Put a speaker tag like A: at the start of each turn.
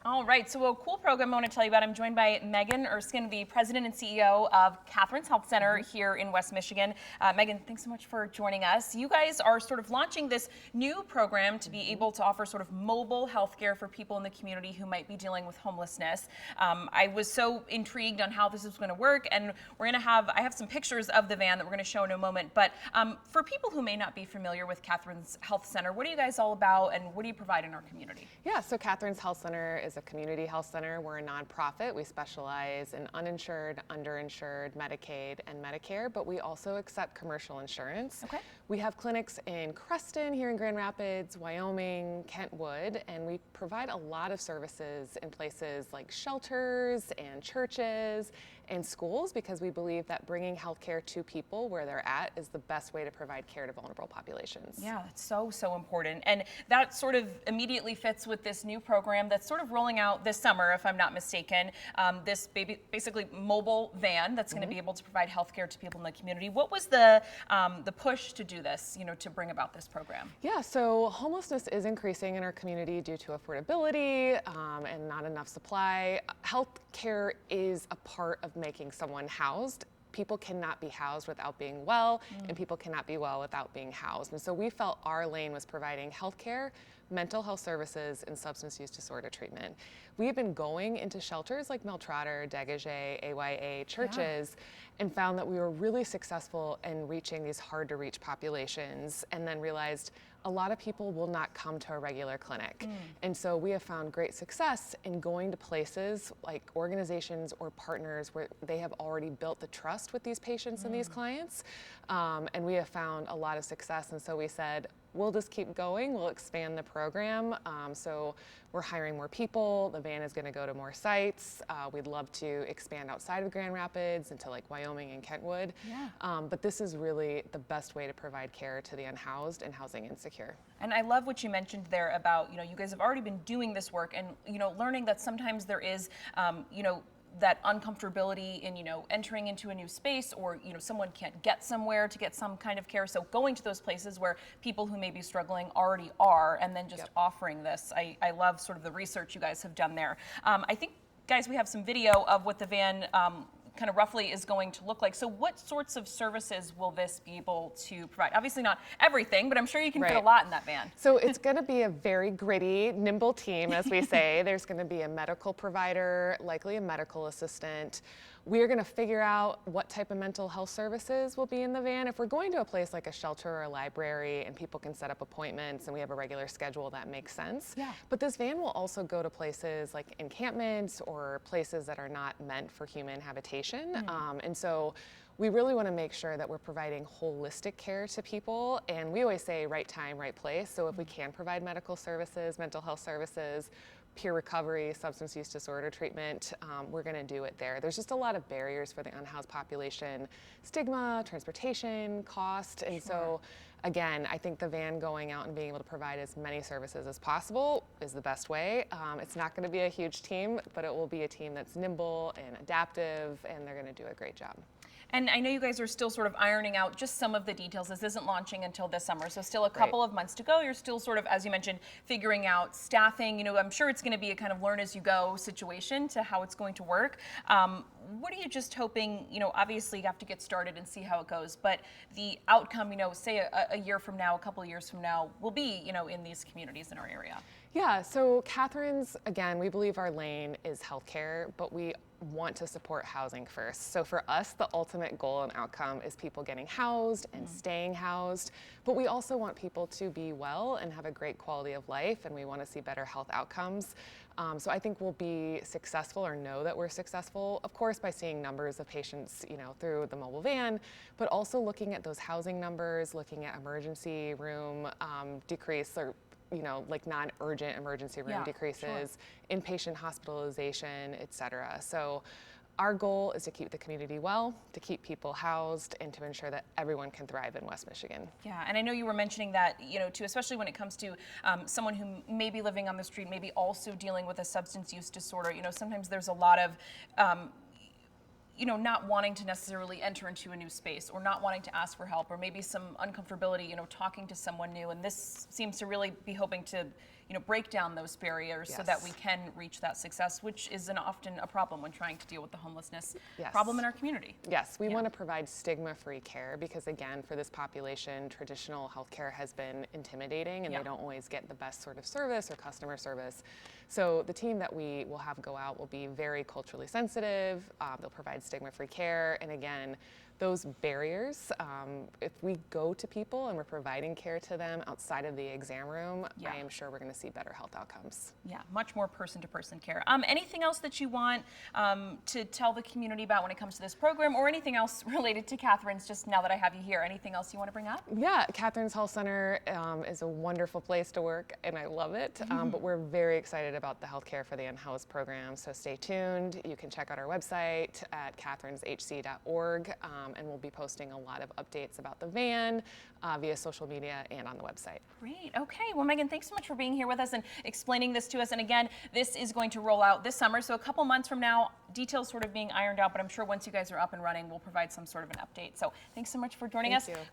A: All right, so a cool program I want to tell you about. I'm joined by Megan Erskine, the president and CEO of Catherine's Health Center here in West Michigan. Megan, thanks so much for joining us. You guys are sort of launching this new program to be able to offer sort of mobile healthcare for people in the community who might be dealing with homelessness. I was so intrigued on how this is going to work, and I have some pictures of the van that we're going to show in a moment. But for people who may not be familiar with Catherine's Health Center, what are you guys all about, and what do you provide in our community?
B: Yeah, so Catherine's Health Center is a community health center. We're a nonprofit. We specialize in uninsured, underinsured, Medicaid, and Medicare, but we also accept commercial insurance.
A: Okay.
B: We have clinics in Creston, here in Grand Rapids, Wyoming, Kentwood, and we provide a lot of services in places like shelters and churches and schools, because we believe that bringing healthcare to people where they're at is the best way to provide care to vulnerable populations.
A: Yeah, that's so important. And that sort of immediately fits with this new program that's sort of rolling out this summer, if I'm not mistaken. This basically mobile van that's going to be able to provide healthcare to people in the community. What was the push to do this, to bring about this program?
B: Yeah, so homelessness is increasing in our community due to affordability and not enough supply. Healthcare is a part of making someone housed. People cannot be housed without being well, and people cannot be well without being housed. And so we felt our lane was providing healthcare, mental health services, and substance use disorder treatment. We have been going into shelters like Miltrotter, Degage, AYA, churches, and found that we were really successful in reaching these hard to reach populations, and then realized a lot of people will not come to a regular clinic. And so we have found great success in going to places like organizations or partners where they have already built the trust with these patients and these clients. And we have found a lot of success. And so we said, we'll just keep going. We'll expand the program. So we're hiring more people. The van is going to go to more sites. We'd love to expand outside of Grand Rapids into like Wyoming and Kentwood.
A: Yeah.
B: But this is really the best way to provide care to the unhoused and housing insecure.
A: And I love what you mentioned there about, you guys have already been doing this work and, learning that sometimes there is, that uncomfortability in, entering into a new space, or, someone can't get somewhere to get some kind of care. So going to those places where people who may be struggling already are, and then just offering this. I love sort of the research you guys have done there. I think, guys, we have some video of what the van kind of roughly is going to look like. So what sorts of services will this be able to provide? Obviously not everything, but I'm sure you can fit a lot in that van.
B: So it's going to be a very gritty, nimble team, as we say. There's going to be a medical provider, likely a medical assistant. We're going to figure out what type of mental health services will be in the van. If we're going to a place like a shelter or a library and people can set up appointments and we have a regular schedule, that makes sense.
A: Yeah.
B: But this van will also go to places like encampments or places that are not meant for human habitation. And so we really want to make sure that we're providing holistic care to people. And we always say right time, right place. So if we can provide medical services, mental health services, peer recovery, substance use disorder treatment, we're going to do it there. There's just a lot of barriers for the unhoused population: stigma, transportation, cost. And so again, I think the van going out and being able to provide as many services as possible is the best way. It's not going to be a huge team, but it will be a team that's nimble and adaptive, and they're going to do a great job.
A: And I know you guys are still sort of ironing out just some of the details. This isn't launching until this summer, so still a couple of months to go. You're still sort of, as you mentioned, figuring out staffing. I'm sure it's going to be a kind of learn as you go situation to how it's going to work. What are you just hoping, obviously you have to get started and see how it goes, but the outcome, say a year from now, a couple of years from now, will be, in these communities in our area?
B: Yeah, so Catherine's, again, we believe our lane is healthcare, but we want to support housing first. So for us, the ultimate goal and outcome is people getting housed and staying housed, but we also want people to be well and have a great quality of life, and we want to see better health outcomes. So I think we'll be successful, or know that we're successful, of course, by seeing numbers of patients, through the mobile van, but also looking at those housing numbers, looking at emergency room decrease, or like non-urgent emergency room decreases, inpatient hospitalization, et cetera. So our goal is to keep the community well, to keep people housed, and to ensure that everyone can thrive in West Michigan.
A: Yeah, and I know you were mentioning that, too, especially when it comes to someone who may be living on the street, maybe also dealing with a substance use disorder. Sometimes there's a lot of not wanting to necessarily enter into a new space, or not wanting to ask for help, or maybe some uncomfortability, talking to someone new. And this seems to really be hoping to break down those barriers so that
B: Yes.
A: we can reach that success, which is often a problem when trying to deal with the homelessness
B: Yes.
A: problem in our community.
B: Yes, we
A: Yeah.
B: want to provide stigma-free care because, again, for this population, traditional healthcare has been intimidating and
A: Yeah.
B: they don't always get the best sort of service or customer service. So the team that we will have go out will be very culturally sensitive. They'll provide stigma-free care. And again, those barriers, if we go to people and we're providing care to them outside of the exam room,
A: Yeah.
B: I am sure we're going to see better health outcomes.
A: Yeah, much more person-to-person care. Anything else that you want to tell the community about when it comes to this program, or anything else related to Catherine's, just now that I have you here? Anything else you want to bring up?
B: Yeah, Catherine's Health Center is a wonderful place to work, and I love it. But we're very excited about the Healthcare for the Unhoused program, so stay tuned. You can check out our website at catherineshc.org, and we'll be posting a lot of updates about the van via social media and on the website.
A: Great. Okay. Well, Megan, thanks so much for being here with us and explaining this to us. And again, this is going to roll out this summer, so a couple months from now, details sort of being ironed out. But I'm sure once you guys are up and running, we'll provide some sort of an update. So thanks so much for joining us.
B: Thank you.